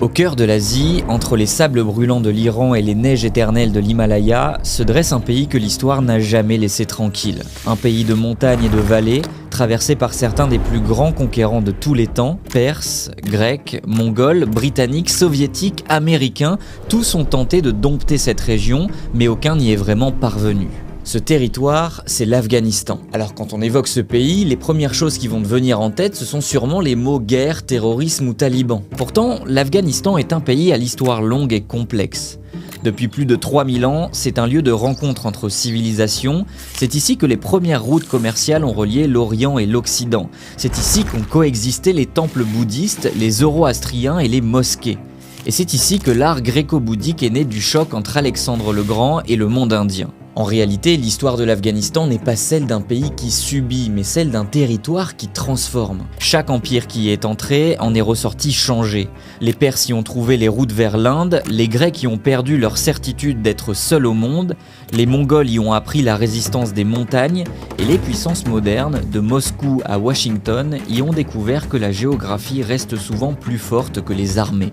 Au cœur de l'Asie, entre les sables brûlants de l'Iran et les neiges éternelles de l'Himalaya, se dresse un pays que l'histoire n'a jamais laissé tranquille. Un pays de montagnes et de vallées, traversé par certains des plus grands conquérants de tous les temps, Perses, Grecs, Mongols, Britanniques, Soviétiques, Américains, tous ont tenté de dompter cette région, mais aucun n'y est vraiment parvenu. Ce territoire, c'est l'Afghanistan. Alors quand on évoque ce pays, les premières choses qui vont te venir en tête, ce sont sûrement les mots guerre, terrorisme ou taliban. Pourtant, l'Afghanistan est un pays à l'histoire longue et complexe. Depuis plus de 3000 ans, c'est un lieu de rencontre entre civilisations. C'est ici que les premières routes commerciales ont relié l'Orient et l'Occident. C'est ici qu'ont coexisté les temples bouddhistes, les zoroastriens et les mosquées. Et c'est ici que l'art gréco-bouddhique est né du choc entre Alexandre le Grand et le monde indien. En réalité, l'histoire de l'Afghanistan n'est pas celle d'un pays qui subit, mais celle d'un territoire qui transforme. Chaque empire qui y est entré en est ressorti changé. Les Perses y ont trouvé les routes vers l'Inde, les Grecs y ont perdu leur certitude d'être seuls au monde, les Mongols y ont appris la résistance des montagnes, et les puissances modernes, de Moscou à Washington, y ont découvert que la géographie reste souvent plus forte que les armées.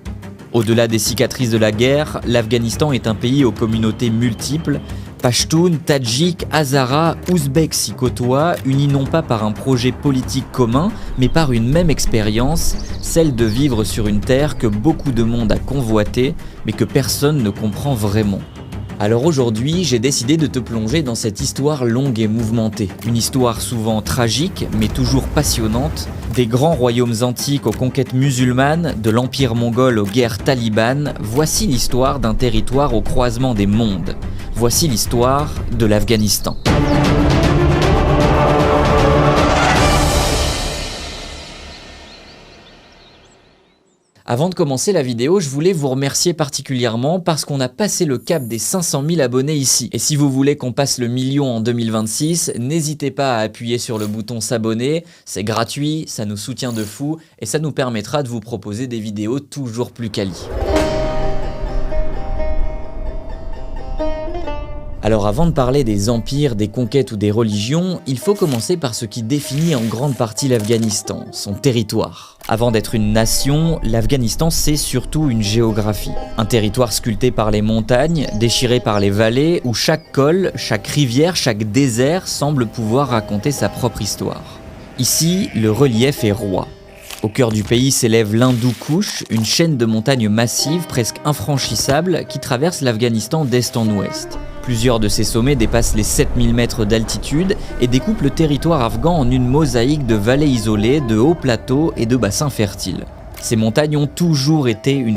Au-delà des cicatrices de la guerre, l'Afghanistan est un pays aux communautés multiples. Pashtuns, Tadjiks, Hazaras, Ouzbeks s'y côtoient, unis non pas par un projet politique commun, mais par une même expérience, celle de vivre sur une terre que beaucoup de monde a convoitée, mais que personne ne comprend vraiment. Alors aujourd'hui, j'ai décidé de te plonger dans cette histoire longue et mouvementée. Une histoire souvent tragique, mais toujours passionnante, des grands royaumes antiques aux conquêtes musulmanes, de l'empire mongol aux guerres talibanes, voici l'histoire d'un territoire au croisement des mondes. Voici l'histoire de l'Afghanistan. Avant de commencer la vidéo, je voulais vous remercier particulièrement parce qu'on a passé le cap des 500 000 abonnés ici. Et si vous voulez qu'on passe le million en 2026, n'hésitez pas à appuyer sur le bouton s'abonner, c'est gratuit, ça nous soutient de fou et ça nous permettra de vous proposer des vidéos toujours plus quali. Alors avant de parler des empires, des conquêtes ou des religions, il faut commencer par ce qui définit en grande partie l'Afghanistan, son territoire. Avant d'être une nation, l'Afghanistan c'est surtout une géographie. Un territoire sculpté par les montagnes, déchiré par les vallées, où chaque col, chaque rivière, chaque désert semble pouvoir raconter sa propre histoire. Ici, le relief est roi. Au cœur du pays s'élève l'Hindou Kush, une chaîne de montagnes massives presque infranchissables qui traverse l'Afghanistan d'est en ouest. Plusieurs de ces sommets dépassent les 7000 mètres d'altitude et découpent le territoire afghan en une mosaïque de vallées isolées, de hauts plateaux et de bassins fertiles. Ces montagnes ont toujours été une